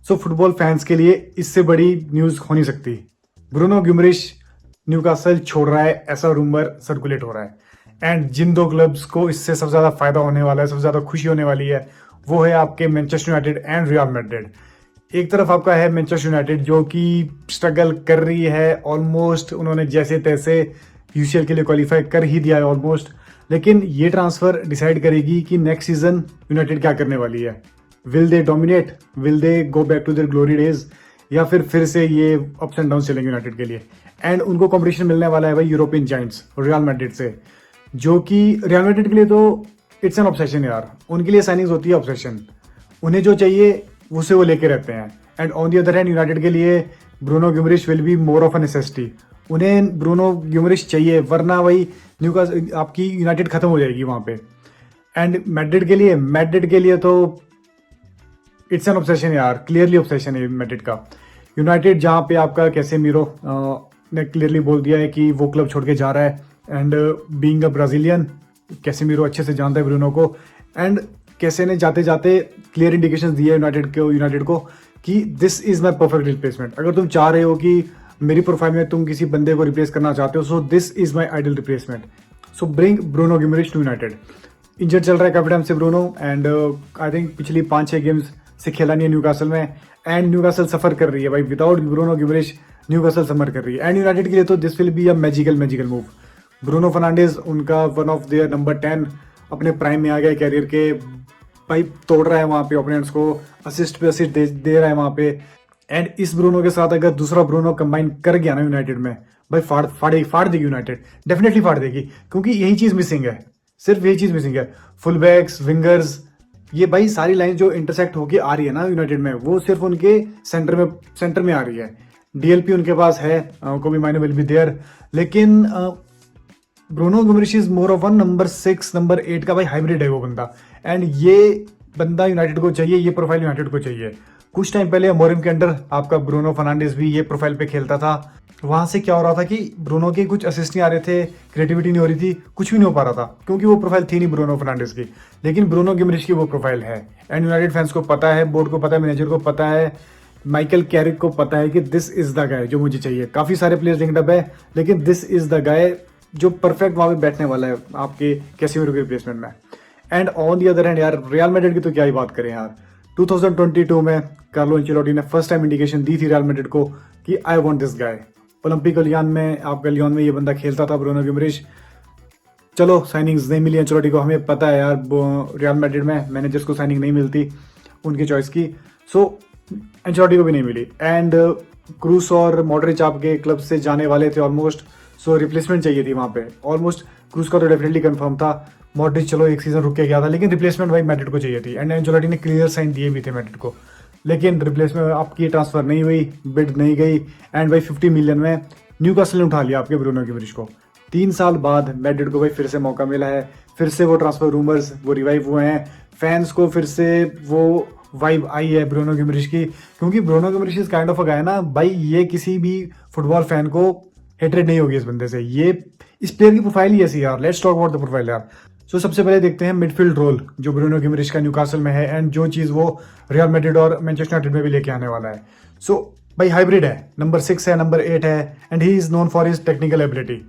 सो football fans के लिए इससे बड़ी न्यूज़ हो नहीं सकती। ब्रूनो गिमरिश न्यूकासल छोड़ रहा है, ऐसा रूमर सर्कुलेट हो रहा है। एंड जिन दो क्लब्स को इससे सबसे ज़्यादा फायदा होने वाला है, सबसे ज़्यादा खुशी होने वाली है, वो है आपके Manchester United and real Madrid. एक तरफ आपका है मैनचेस्टर यूनाइटेड जो कि स्ट्रगल कर रही है, ऑलमोस्ट उन्होंने जैसे तैसे यूसीएल के लिए क्वालिफाई कर ही दिया है ऑलमोस्ट। लेकिन ये ट्रांसफ़र डिसाइड करेगी कि नेक्स्ट सीजन यूनाइटेड क्या करने वाली है। Will they dominate, will they go back to their glory days, या फिर से ये अप्स एंड डाउन चलेंगे यूनाइटेड के लिए। एंड उनको कॉम्पिटिशन मिलने वाला है भाई यूरोपियन जाइंट्स रियल मैड्रिड से, जो कि रियल मैड्रिड के लिए तो इट्स एन ऑब्सेशन यार। उनके लिए साइनिंग्स होती है ऑब्सेशन, उन्हें जो चाहिए उसे वो लेके रहते हैं। And on the other hand United के लिए Bruno Guimarães will be more of a necessity. उन्हें ब्रूनो गिमरिश चाहिए, वरना वही न्यूकासल आपकी यूनाइटेड खत्म हो जाएगी वहाँ पे। एंड मैड्रिड के लिए तो इट्स एन ऑब्सेशन यार, क्लियरली ऑब्सेशन है मैड्रिड का। यूनाइटेड जहाँ पे आपका कैसेमीरो ने क्लियरली बोल दिया है कि वो क्लब छोड़ के जा रहा है। And being a Brazilian, Casemiro अच्छे से जानता है ब्रूनो को। एंड कैसे ने जाते जाते क्लियर इंडिकेशन दिए यूनाइटेड को कि this is my perfect replacement. अगर तुम चाह रहे हो कि मेरी प्रोफाइल में तुम किसी बंदे को रिप्लेस करना चाहते हो, so this is my ideal replacement. So bring Bruno Guimarães to United. Injured चल रहा है काफी टाइम से ब्रूनो, एंड आई थिंक पिछली 5-6 गेम्स से खेला नहीं है न्यूकासल में। एंड न्यूकासल सफर कर रही है भाई, without Bruno Guimaraes Newcastle suffer कर रही है। एंड यूनाइटेड के लिए तो this will be a magical move. Bruno Fernandes उनका वन ऑफ देयर नंबर 10 अपने प्राइम में आ गया कैरियर के भाई, तोड़ रहा है वहाँ पे ओपोनेंट्स को, असिस्ट पे असिस्ट दे रहा है वहाँ पे। एंड इस ब्रूनो के साथ अगर दूसरा ब्रूनो कंबाइन कर गया ना यूनाइटेड में, भाई फाड़ देगी यूनाइटेड, डेफिनेटली फाड़ देगी। क्योंकि यही चीज़ मिसिंग है, सिर्फ यही चीज़ मिसिंग है। फुल बैक्स, विंगर्स, ये भाई सारी लाइन जो इंटरसेक्ट होके आ रही है ना यूनाइटेड में, वो सिर्फ उनके सेंटर में आ रही है। डीएलपी उनके पास है, Kobbie Mainoo will be there, लेकिन Bruno Guimarães is more of one number 6 number 8 का भाई हाइब्रिड है वो बंदा। एंड ये बंदा यूनाइटेड को चाहिए, ये प्रोफाइल यूनाइटेड को चाहिए। कुछ टाइम पहले मोरिम के अंडर आपका ब्रूनो फर्नांडिस भी ये प्रोफाइल पे खेलता था। वहां से क्या हो रहा था कि ब्रूनो के कुछ असिस्ट नहीं आ रहे थे, क्रिएटिविटी नहीं हो रही थी, कुछ भी नहीं हो पा रहा था, क्योंकि वो प्रोफाइल थी नहीं ब्रूनो फर्नांडिस की। लेकिन ब्रूनो गिमरिश की वो प्रोफाइल है। एंड यूनाइटेड फैंस को पता है, बोर्ड को पता है, मैनेजर को पता है, माइकल कैरिक को पता है कि दिस इज द गाय जो मुझे चाहिए। काफी सारे प्लेयर्स लिंक्ड अप है, लेकिन दिस इज द गाय जो परफेक्ट वहां पे बैठने वाला है आपके कैसेमीरो के रिप्लेसमेंट में। And on the other hand यार, रियल मैड्रिड की तो क्या ही बात करें यार। 2022 में कार्लो एंचेलोटी ने फर्स्ट टाइम इंडिकेशन दी थी रियल मैड्रिड को कि I want this guy. Olympique Lyon में ये बंदा खेलता था ब्रूनो गिमरिश। चलो साइनिंग्स नहीं मिली एंचेलोटी को, हमें पता है यार रियल मैड्रिड में मैनेजर्स को साइनिंग नहीं मिलती उनकी चॉइस की। सो एंचेलोटी को भी नहीं मिली। एंड क्रूस और मॉडरिच आपके क्लब से जाने वाले थे ऑलमोस्ट, सो रिप्लेसमेंट चाहिए थी वहाँ पे। ऑलमोस्ट क्रूस का तो डेफिनेटली कंफर्म था, मॉडरिच चलो एक सीजन रुक के गया था, लेकिन रिप्लेसमेंट भाई मैड्रिड को चाहिए थी। एंड एंचेलोटी ने क्लियर साइन दिए भी थे मैड्रिड को, लेकिन रिप्लेसमेंट आपकी ट्रांसफर नहीं हुई, बिड नहीं गई। एंड भाई 50 मिलियन में न्यूकासल ने उठा लिया आपके ब्रूनो गिमरिश को। 3 साल बाद मैड्रिड को भाई फिर से मौका मिला है, फिर से वो ट्रांसफर रूमर्स वो रिवाइव हुए हैं, फैंस को फिर से वो वाइब आई है ब्रूनो गिमरिश की। क्योंकि Bruno Guimarães is kind of a guy ना भाई, ये किसी भी फुटबॉल फैन को हेट्रेड नहीं होगी इस बंदे से। ये इस प्लेयर की प्रोफाइल ही ऐसी यार। Let's talk about the profile यार। सो सबसे पहले देखते हैं मिडफील्ड रोल जो ब्रूनो गिमरिश का न्यूकासल में है, एंड जो चीज़ वो रियल मैड्रिड और मैनचेस्टर यूनाइटेड में भी लेके आने वाला है। सो भाई हाइब्रिड है, नंबर 6 है, नंबर 8 है। And he is known for his technical ability.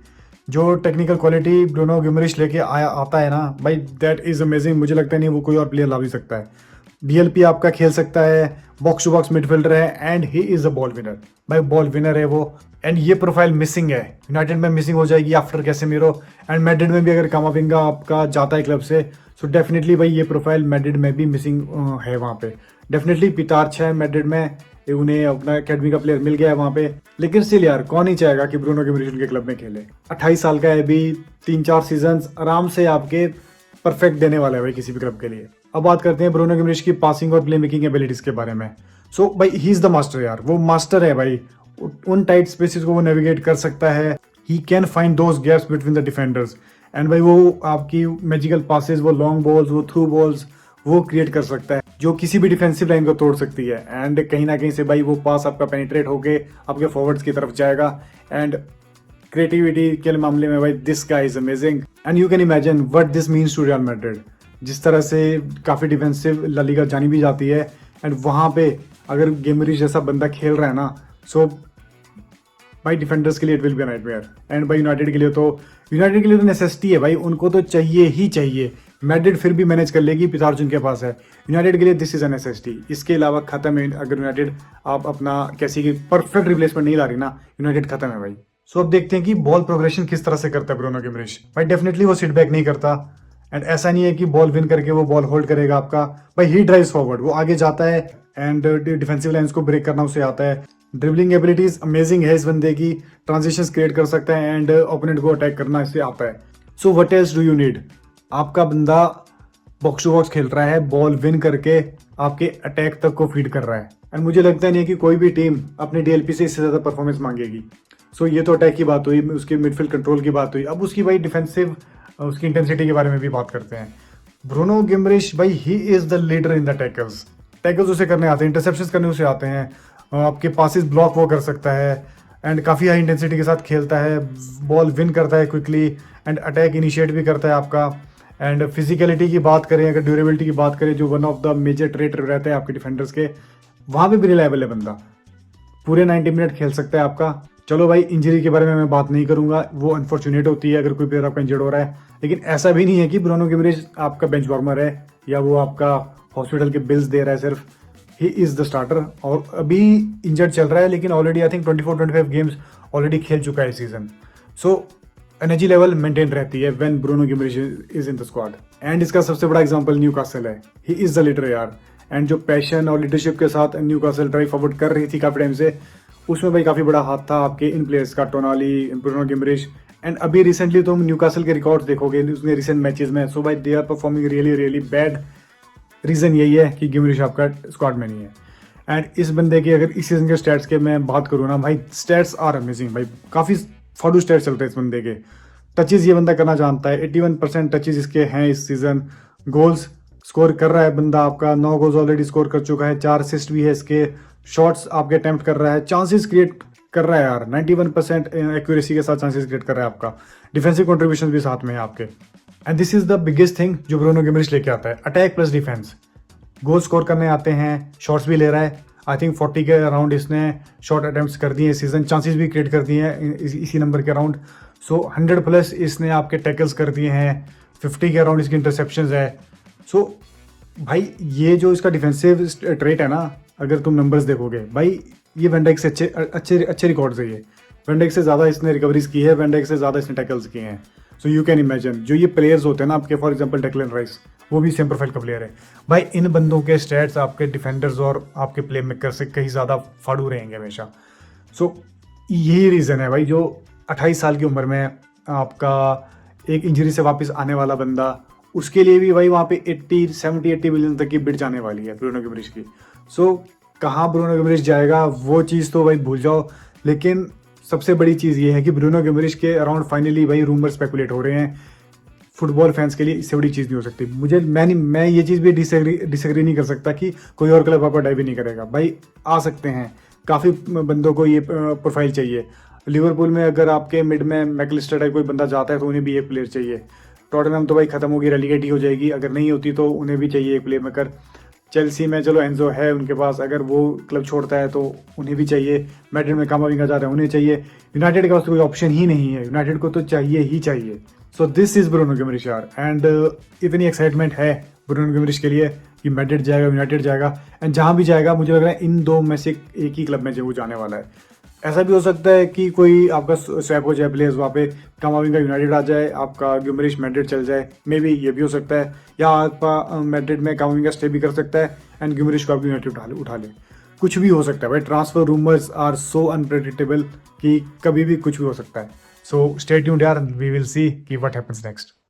जो टेक्निकल क्वालिटी ब्रूनो गिमरिश लेके आता है ना भाई, दैट इज़ अमेजिंग। मुझे लगता नहीं वो कोई और प्लेयर ला भी सकता है। डीएलपी आपका खेल सकता है, बॉक्स टू बॉक्स मिडफील्डर है, and he is a ball winner. भाई बॉल विनर है वो। एंड ये प्रोफाइल मिसिंग है यूनाइटेड में, मिसिंग हो जाएगी आफ्टर कैसेमीरो। एंड मैड्रिड में भी अगर कामाविंगा आपका जाता है क्लब से, सो डेफिनेटली भाई ये प्रोफाइल मैड्रिड में भी मिसिंग है वहाँ पे। डेफिनेटली पितार्च है मैड्रिड में, उन्हें अपना अकेडमी का प्लेयर मिल गया है वहाँ पे। लेकिन स्टिल यार, कौन ही चाहेगा कि ब्रूनो गिमरिश उनके क्लब में खेले। 28 साल का है अभी, 3-4 सीजन आराम से आपके परफेक्ट देने वाला है भाई किसी भी क्लब के लिए। अब बात करते हैं ब्रूनो गिमरिश की पासिंग और प्ले मेकिंग एबिलिटीज के बारे में। सो भाई ही इज द मास्टर यार, वो मास्टर है भाई। उन टाइट स्पेसेस को वो नेविगेट कर सकता है। He can find those gaps between the defenders. And भाई वो आपकी मैजिकल पासेस, वो लॉन्ग बॉल्स, वो थ्रू बॉल्स वो क्रिएट कर सकता है जो किसी भी डिफेंसिव लाइन को तोड़ सकती है। एंड कहीं ना कहीं से भाई वो पास आपका पेनिट्रेट होके आपके फॉरवर्ड्स की तरफ जाएगा। एंड क्रिएटिविटी के मामले में भाई this guy is amazing. And you can imagine what this means to Real Madrid. जिस तरह से काफ़ी डिफेंसिव ला लीगा जानी भी जाती है, एंड वहाँ पे अगर गिमरिश जैसा बंदा खेल रहा है ना, सो भाई डिफेंडर्स के लिए it will be nightmare. And भाई यूनाइटेड के लिए तो नेसेसिटी है भाई, उनको तो चाहिए ही चाहिए। मैड्रिड फिर भी मैनेज कर लेगी, पितार्ज उनके पास है। यूनाइटेड के लिए दिस इज अ नेसेसिटी। इसके अलावा खत्म है। अगर यूनाइटेड आप अपना कैसी की परफेक्ट रिप्लेसमेंट नहीं ला रही ना, यूनाइटेड खत्म है भाई। सो अब देखते हैं कि बॉल प्रोग्रेशन किस तरह से करता है ब्रूनो गिमरिश। भाई डेफिनेटली वो सिट बैक नहीं करता, एंड ऐसा नहीं है कि बॉल विन करके वो बॉल होल्ड करेगा आपका। भाई ही ड्राइव्स फॉरवर्ड, वो आगे जाता है एंड डिफेंसिव लाइंस को ब्रेक करना उसे आता है। ड्रिबलिंग एबिलिटीज अमेजिंग है इस बंदे की, ट्रांजिशंस क्रिएट कर सकता है एंड ओपोनेंट को अटैक करना इसे आता है। So what else do you need? आपका बंदा बॉक्स टू बॉक्स खेल रहा है, बॉल विन करके आपके अटैक तक को फीड कर रहा है। एंड मुझे लगता नहीं है कि कोई भी टीम अपने डीएलपी से इससे ज्यादा परफॉर्मेंस मांगेगी। सो ये तो अटैक की बात हुई, उसकी मिडफील्ड कंट्रोल की बात हुई। अब उसकी भाई डिफेंसिव उसकी इंटेंसिटी के बारे में भी बात करते हैं। ब्रूनो गिमरिश भाई ही is the leader in the tackles उसे करने आते हैं, इंटरसेप्शंस करने उसे आते हैं, आपके पासिस ब्लॉक वो कर सकता है एंड काफ़ी हाई इंटेंसिटी के साथ खेलता है, बॉल विन करता है क्विकली एंड अटैक इनिशिएट भी करता है आपका। एंड फिजिकलिटी की बात करें, अगर ड्यूरेबिलिटी की बात करें, जो one of the major trait रहते हैं आपके डिफेंडर्स के, वहाँ पे भी रिलायबल है बंदा। पूरे 90 मिनट खेल सकता है आपका। चलो भाई इंजरी के बारे में मैं बात नहीं करूंगा, वो अनफॉर्चुनेट होती है अगर कोई प्लेयर आपका इंजर्ड हो रहा है, लेकिन ऐसा भी नहीं है कि ब्रूनो गिमरिश आपका बेंच वार्मर है या वो आपका हॉस्पिटल के बिल्स दे रहा है सिर्फ। ही इज द स्टार्टर और अभी इंजर्ड चल रहा है, लेकिन already I think 24-25 games already खेल चुका है season. So energy level maintain रहती है when Bruno Guimarães is in the squad. And इसका सबसे बड़ा एग्जांपल न्यूकासल है। ही इज द लीडर यार, एंड जो पैशन और लीडरशिप के साथ न्यूकासल ड्राइव फॉरवर्ड कर रही थी काफी टाइम से, उसमें भाई काफी बड़ा हाथ था आपके इन प्लेयर्स का, टोनाली, ब्रूनो गिमरिश। एंड अभी रिसेंटली तुम न्यूकासल के रिकॉर्ड्स देखोगे उसने रिसेंट मैचेस में, सो भाई they are performing really really bad. Reason यही है कि गिमरिश आपका स्क्वाड में नहीं है। एंड इस बंदे की अगर इस सीजन के स्टैट्स के मैं बात करूँ ना भाई, स्टैट्स आर अमेजिंग भाई, काफी फाड़ू स्टैट्स चलते हैं इस बंदे के। टचेज ये बंदा करना जानता है, 81% टचेज इसके हैं इस सीजन। गोल्स स्कोर कर रहा है बंदा आपका, 9 गोल्स ऑलरेडी स्कोर कर चुका है, 4 असिस्ट भी है इसके। शॉट्स आपके अटेम्प्ट कर रहा है, चांसेस क्रिएट कर रहा है यार, 91% एक्यूरेसी के साथ चांसेस क्रिएट कर रहा है आपका। डिफेंसिव कंट्रीब्यूशन भी साथ में है आपके। And this is the biggest thing जो ब्रूनो गिमरिश लेके आता है, attack plus defence. Goal score करने आते हैं, शॉट्स भी ले रहा है। आई थिंक 40 के अराउंड इसने शॉट अटेम्प्ट्स कर दिए इस सीजन, चांसेस भी क्रिएट कर दिए हैं इसी नंबर के अराउंड। सो 100 प्लस इसने आपके टैकल्स कर दिए हैं, 50 के अराउंड इसकी इंटरसेप्शंस है। सो भाई ये जो इसका डिफेंसिव ट्रेट है ना, अगर तुम नंबर्स देखोगे भाई, ये वैन डाइक से अच्छे रिकॉर्ड्स है। ये वैन डाइक से ज़्यादा इसने रिकवरीज की है, वैन डाइक से ज़्यादा इसने टैकल्स किए हैं। सो यू कैन इमेजिन जो ये प्लेयर्स होते हैं ना आपके, फॉर एग्जांपल डेक्लन राइस, वो भी सेम प्रोफाइल का प्लेयर है भाई। इन बंदों के स्टैट्स आपके डिफेंडर्स और आपके प्ले मेकर से कहीं ज़्यादा फाड़ू रहेंगे हमेशा। सो यही रीज़न है भाई, जो 28 साल की उम्र में आपका एक इंजरी से वापस आने वाला बंदा, उसके लिए भी भाई वहाँ पे 80 मिलियन तक की बिड जाने वाली है ब्रूनो गिमरिश की। सो कहाँ ब्रूनो गिमरिश जाएगा वो चीज़ तो भाई भूल जाओ, लेकिन सबसे बड़ी चीज़ ये है कि ब्रूनो गिमरिश के अराउंड फाइनली भाई रूमर स्पेकुलेट हो रहे हैं। फुटबॉल फैंस के लिए इससे बड़ी चीज़ नहीं हो सकती। मैं ये चीज़ भी डिसएग्री नहीं कर सकता कि कोई और क्लब आपको डाइव नहीं करेगा भाई। आ सकते हैं, काफ़ी बंदों को ये प्रोफाइल चाहिए। लिवरपूल में अगर आपके मिड में मैकलिस्टर टाइप कोई बंदा जाता है तो उन्हें भी एक प्लेयर चाहिए। टॉटनहम तो भाई खत्म होगी, रेलीगेट ही हो जाएगी, अगर नहीं होती तो उन्हें भी चाहिए एक प्ले मेकर। चेल्सी में चलो एंजो है उनके पास, अगर वो क्लब छोड़ता है तो उन्हें भी चाहिए। मैड्रिड में कामाविंगा जा रहे हैं, उन्हें चाहिए। यूनाइटेड के पास तो कोई ऑप्शन ही नहीं है, यूनाइटेड को तो चाहिए ही चाहिए। सो दिस इज ब्रूनो गिमरिश यार, एंड इतनी एक्साइटमेंट है ब्रूनो गिमरिश के लिए कि मैड्रिड जाएगा, यूनाइटेड जाएगा, एंड जहाँ भी जाएगा मुझे लग रहा है इन दो में से एक ही क्लब में जो वो जाने वाला है। ऐसा भी हो सकता है कि कोई आपका स्वैप हो जाए प्लेयर्स, वहाँ पे कामाविंगा यूनाइटेड आ जाए, आपका गिमरिश मैड्रिड चल जाए, मे बी ये भी हो सकता है। या आपका मैड्रिड में कामाविंगा स्टे भी कर सकता है एंड गिमरिश को आपकी यूनाइटेड उठा ले। कुछ भी हो सकता है भाई, transfer rumours are so unpredictable कि कभी भी कुछ भी हो सकता है। सो स्टे ट्यून्ड यार, वी विल सी कि व्हाट हैपेंस नेक्स्ट।